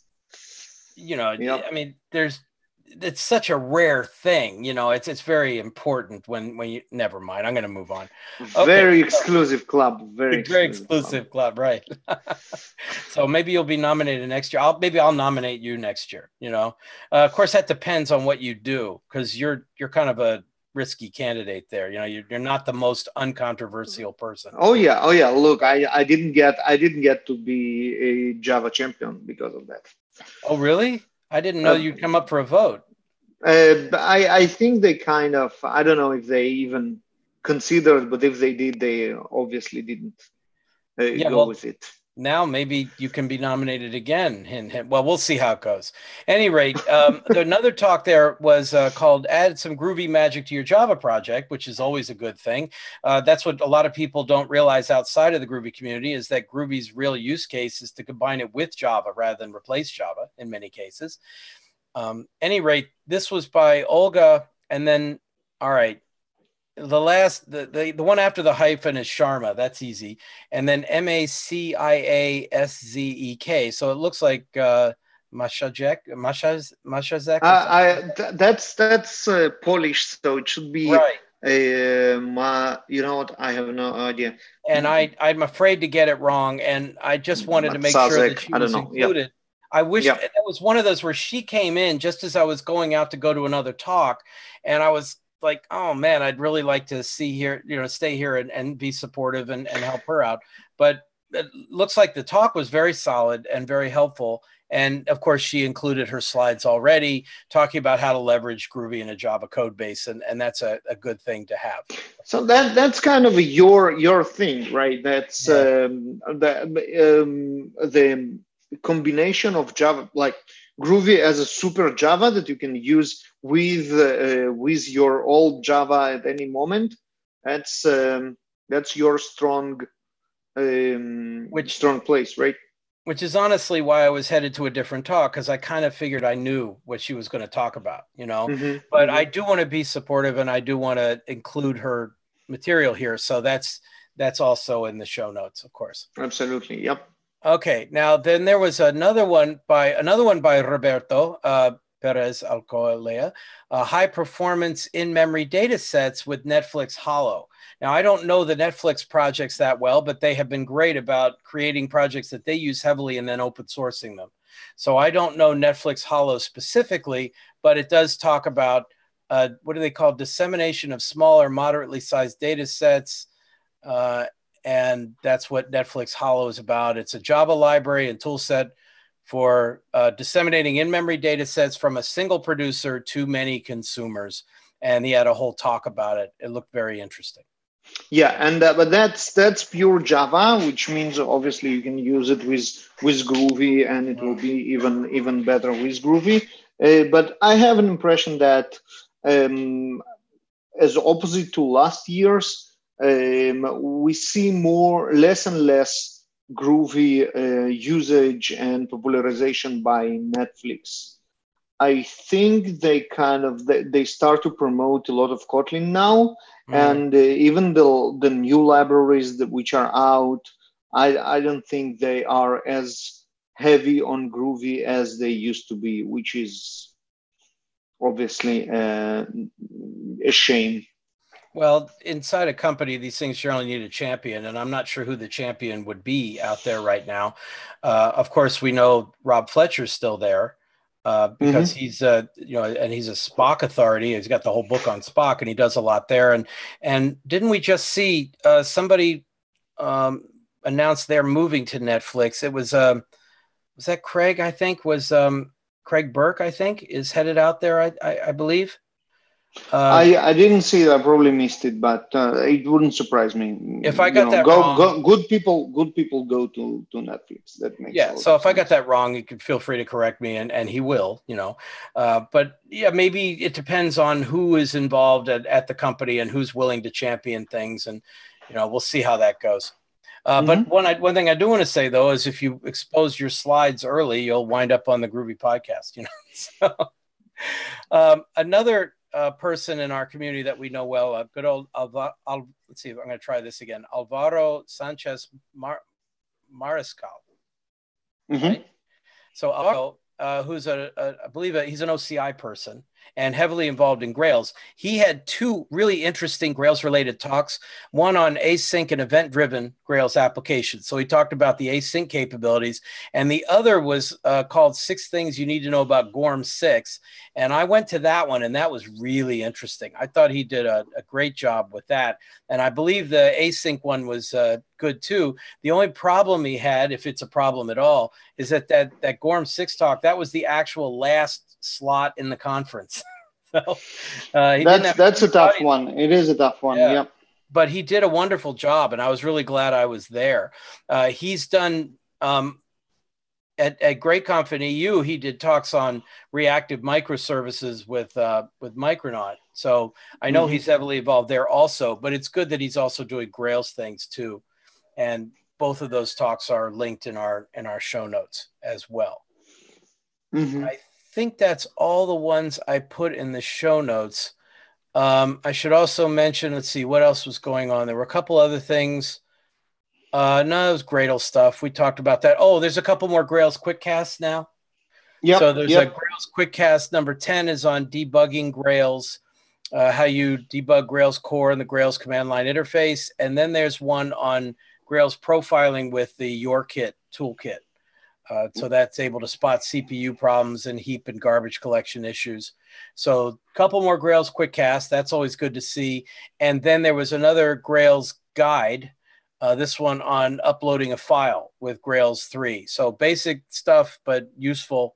Speaker 2: You know, I mean, it's such a rare thing, you know, it's very important when you, never mind, I'm going to move on.
Speaker 1: Okay, very exclusive club, very
Speaker 2: exclusive club, right? So maybe you'll be nominated next year. I'll nominate you next year, you know. Of course, that depends on what you do, because you're kind of a risky candidate there. You know, you're not the most uncontroversial person.
Speaker 1: Oh yeah. Look, I didn't get to be a Java champion because of that.
Speaker 2: Oh really? I didn't know you'd come up for a vote.
Speaker 1: I think they kind of, I don't know if they even considered, but if they did, they obviously didn't go with it.
Speaker 2: Now maybe you can be nominated again. Well, we'll see how it goes. At any rate, another talk there was called Add Some Groovy Magic to Your Java Project, which is always a good thing. That's what a lot of people don't realize outside of the Groovy community, is that Groovy's real use case is to combine it with Java rather than replace Java in many cases. Any rate, this was by Olga, and then, all right, the one after the hyphen is Sharma. That's easy. And then Maciaszek. So it looks like Maszazek.
Speaker 1: That's Polish, so it should be
Speaker 2: right.
Speaker 1: You know what? I have no idea.
Speaker 2: And I'm afraid to get it wrong. And I just wanted to make sure that she was included. Yep. I wish that was one of those where she came in just as I was going out to go to another talk, and I was like, oh man, I'd really like to stay here and be supportive and help her out. But it looks like the talk was very solid and very helpful. And of course, she included her slides already, talking about how to leverage Groovy in a Java code base. And that's a good thing to have.
Speaker 1: So that's kind of your thing, right? That's the combination of Java, like Groovy as a super Java that you can use with your old Java at any moment. That's your strong strong place, right?
Speaker 2: which is honestly why I was headed to a different talk, because I kind of figured I knew what she was going to talk about, but I do want to be supportive, and I do want to include her material here. So that's also in the show notes, of course.
Speaker 1: Absolutely. Yep.
Speaker 2: Okay. Now, then there was another one by Roberto Perez Alcolea, high performance in-memory data sets with Netflix Hollow. Now, I don't know the Netflix projects that well, but they have been great about creating projects that they use heavily and then open sourcing them. So I don't know Netflix Hollow specifically, but it does talk about what do they call dissemination of small or moderately sized data sets. And that's what Netflix Hollow is about. It's a Java library and tool set for disseminating in-memory data sets from a single producer to many consumers. And he had a whole talk about it. It looked very interesting.
Speaker 1: Yeah, and but that's pure Java, which means obviously you can use it with Groovy, and it will be even better with Groovy. But I have an impression that as opposite to last year's, we see less and less Groovy usage and popularization by Netflix. I think they start to promote a lot of Kotlin now, and even the new libraries which are out, I don't think they are as heavy on Groovy as they used to be, which is obviously a shame.
Speaker 2: Well, inside a company, these things generally need a champion, and I'm not sure who the champion would be out there right now. Of course, we know Rob Fletcher's still there. Because he's and he's a Spock authority. He's got the whole book on Spock, and he does a lot there. And didn't we just see somebody announce they're moving to Netflix? It was that Craig? I think was Craig Burke. I think is headed out there. I believe.
Speaker 1: I didn't see it. I probably missed it, but it wouldn't surprise me.
Speaker 2: If I got that wrong,
Speaker 1: good people go to Netflix. That makes
Speaker 2: so if I got that wrong, you can feel free to correct me, and he will. But yeah, maybe it depends on who is involved at the company and who's willing to champion things, and we'll see how that goes. But one thing I do want to say though is if you expose your slides early, you'll wind up on the Groovy Podcast. So, another person in our community that we know well, good old let's see if I'm going to try this again. Alvaro Sanchez Mariscal. Right? So Alvaro, who's I believe he's an OCI person and heavily involved in Grails. He had two really interesting Grails related talks, one on async and event driven Grails applications. So he talked about the async capabilities, and the other was called 6 Things You Need to Know About GORM 6. And I went to that one, and that was really interesting. I thought he did a great job with that. And I believe the async one was good too. The only problem he had, if it's a problem at all, is that GORM 6 talk, that was the actual last slot in the conference. So
Speaker 1: that's a tough one. It is a tough one. Yeah. Yep.
Speaker 2: But he did a wonderful job, and I was really glad I was there. He's done at GreatConf in EU. He did talks on reactive microservices with Micronaut. So I know he's heavily involved there also. But it's good that he's also doing Grails things too, and both of those talks are linked in our show notes as well. I think that's all the ones I put in the show notes. I should also mention, let's see, what else was going on? There were a couple other things. No, it was Gradle stuff. We talked about that. Oh, there's a couple more Grails Quickcasts now. Yeah. So there's a Grails Quickcast number 10 is on debugging Grails, how you debug Grails core and the Grails command line interface. And then there's one on Grails profiling with the YourKit toolkit. So that's able to spot CPU problems and heap and garbage collection issues. So a couple more Grails Quickcasts. That's always good to see. And then there was another Grails guide, this one on uploading a file with Grails 3. So basic stuff, but useful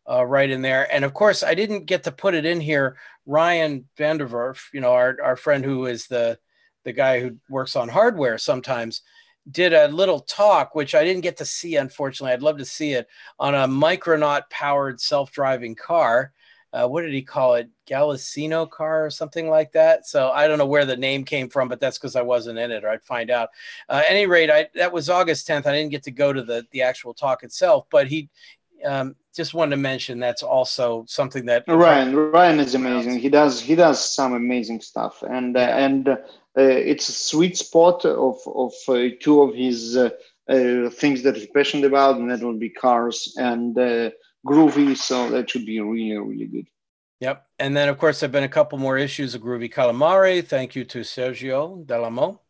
Speaker 2: right in there. And of course, I didn't get to put it in here. Ryan Vanderwerf, our friend who is the guy who works on hardware sometimes, did a little talk, which I didn't get to see, unfortunately. I'd love to see it, on a Micronaut-powered self-driving car. what did he call it? Galicino car or something like that. So I don't know where the name came from, but that's because I wasn't in it, or I'd find out. At any rate, that was August 10th. I didn't get to go to the actual talk itself, but he just wanted to mention that's also something that
Speaker 1: Ryan is amazing. He does some amazing stuff, and it's a sweet spot of two of his things that he's passionate about, and that will be cars and Groovy. So that should be really, really good.
Speaker 2: Yep. And then, of course, there have been a couple more issues of Groovy Calamari. Thank you to Sergio Delamo.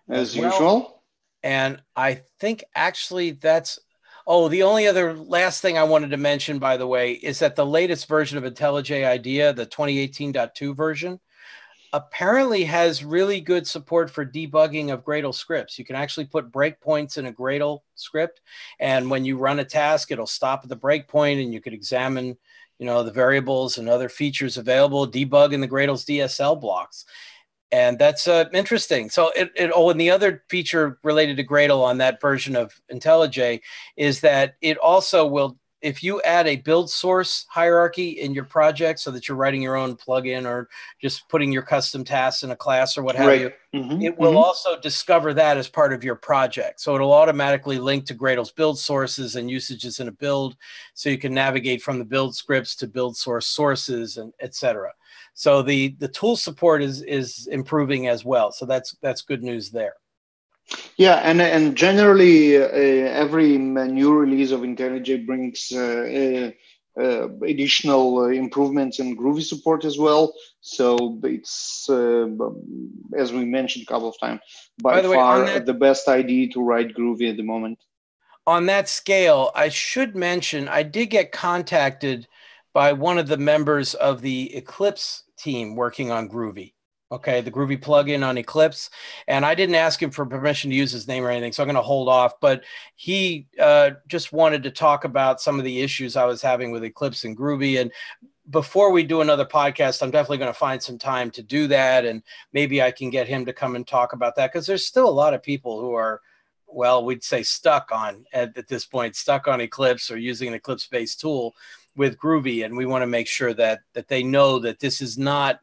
Speaker 1: As usual.
Speaker 2: And I think actually that's, the only other last thing I wanted to mention, by the way, is that the latest version of IntelliJ IDEA, the 2018.2 version, apparently has really good support for debugging of Gradle scripts. You can actually put breakpoints in a Gradle script, and when you run a task, it'll stop at the breakpoint, and you could examine, the variables and other features available, debug in the Gradle's DSL blocks. And that's interesting. So and the other feature related to Gradle on that version of IntelliJ is that it also will, if you add a build source hierarchy in your project so that you're writing your own plugin or just putting your custom tasks in a class or what have you, it will also discover that as part of your project. So it'll automatically link to Gradle's build sources and usages in a build, so you can navigate from the build scripts to build source sources and etc. So the tool support is improving as well. So that's good news there.
Speaker 1: Yeah, and generally every new release of IntelliJ brings additional improvements in Groovy support as well. So it's, as we mentioned a couple of times, by the far the best idea to write Groovy at the moment.
Speaker 2: On that scale, I should mention I did get contacted by one of the members of the Eclipse team working on Groovy. Okay, the Groovy plugin on Eclipse. And I didn't ask him for permission to use his name or anything, so I'm going to hold off. But he just wanted to talk about some of the issues I was having with Eclipse and Groovy. And before we do another podcast, I'm definitely going to find some time to do that. And maybe I can get him to come and talk about that, because there's still a lot of people who are, well, we'd say stuck on Eclipse or using an Eclipse-based tool with Groovy. And we want to make sure that they know that this is not,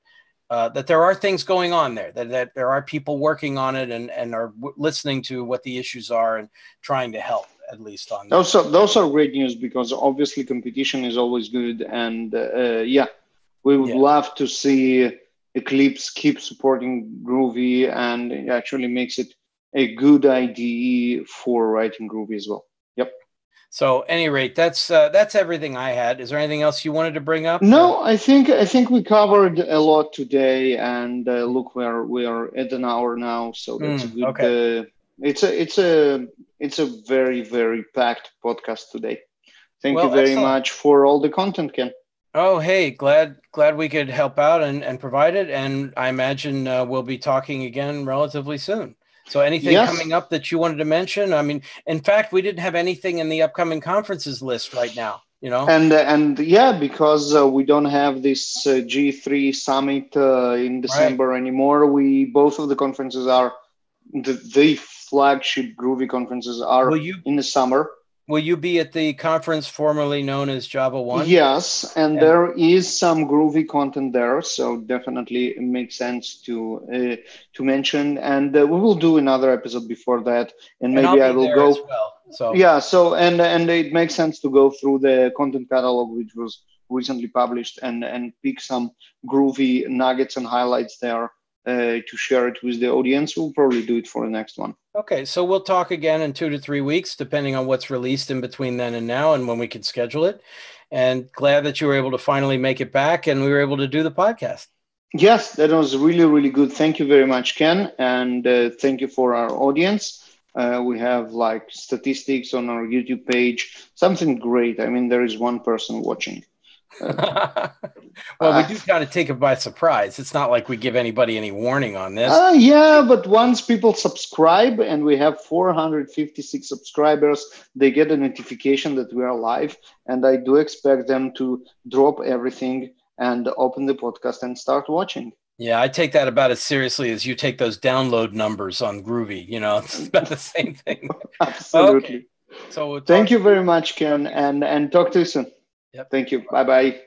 Speaker 2: that there are things going on there, that there are people working on it and are listening to what the issues are and trying to help, at least on that.
Speaker 1: Those are great news, because obviously competition is always good. And we would love to see Eclipse keep supporting Groovy, and it actually makes it a good IDE for writing Groovy as well. Yep.
Speaker 2: So, at any rate, that's everything I had. Is there anything else you wanted to bring up?
Speaker 1: No, I think we covered a lot today, and look, we are at an hour now, so that's a good. Okay. It's a very, very packed podcast today. Thank you very much for all the content, Ken.
Speaker 2: Oh, hey, glad we could help out and provide it, and I imagine we'll be talking again relatively soon. So anything coming up that you wanted to mention? I mean, in fact, we didn't have anything in the upcoming conferences list right now,
Speaker 1: And because we don't have this G3 summit in December anymore, both of the conferences are the flagship Groovy conferences are in the summer.
Speaker 2: Will you be at the conference formerly known as Java 1?
Speaker 1: Yes, and there is some Groovy content there, so definitely it makes sense to mention. And we will do another episode before that, and maybe I will go.
Speaker 2: As well, so
Speaker 1: and it makes sense to go through the content catalog, which was recently published, and pick some Groovy nuggets and highlights there to share it with the audience. We'll probably do it for the next one.
Speaker 2: Okay, so we'll talk again in 2 to 3 weeks, depending on what's released in between then and now and when we can schedule it. And glad that you were able to finally make it back and we were able to do the podcast.
Speaker 1: Yes, that was really, really good. Thank you very much, Ken. And thank you for our audience. We have statistics on our YouTube page, something great. I mean, there is one person watching.
Speaker 2: Well, we do kind of take it by surprise. It's not like we give anybody any warning on this.
Speaker 1: But once people subscribe, and we have 456 subscribers, they get a notification that we are live, and I do expect them to drop everything and open the podcast and start watching.
Speaker 2: Yeah, I take that about as seriously as you take those download numbers on Groovy. It's about the same thing.
Speaker 1: Absolutely.
Speaker 2: Okay. So
Speaker 1: thank you very much, Ken, and talk to you soon.
Speaker 2: Yep.
Speaker 1: Thank you. Bye-bye.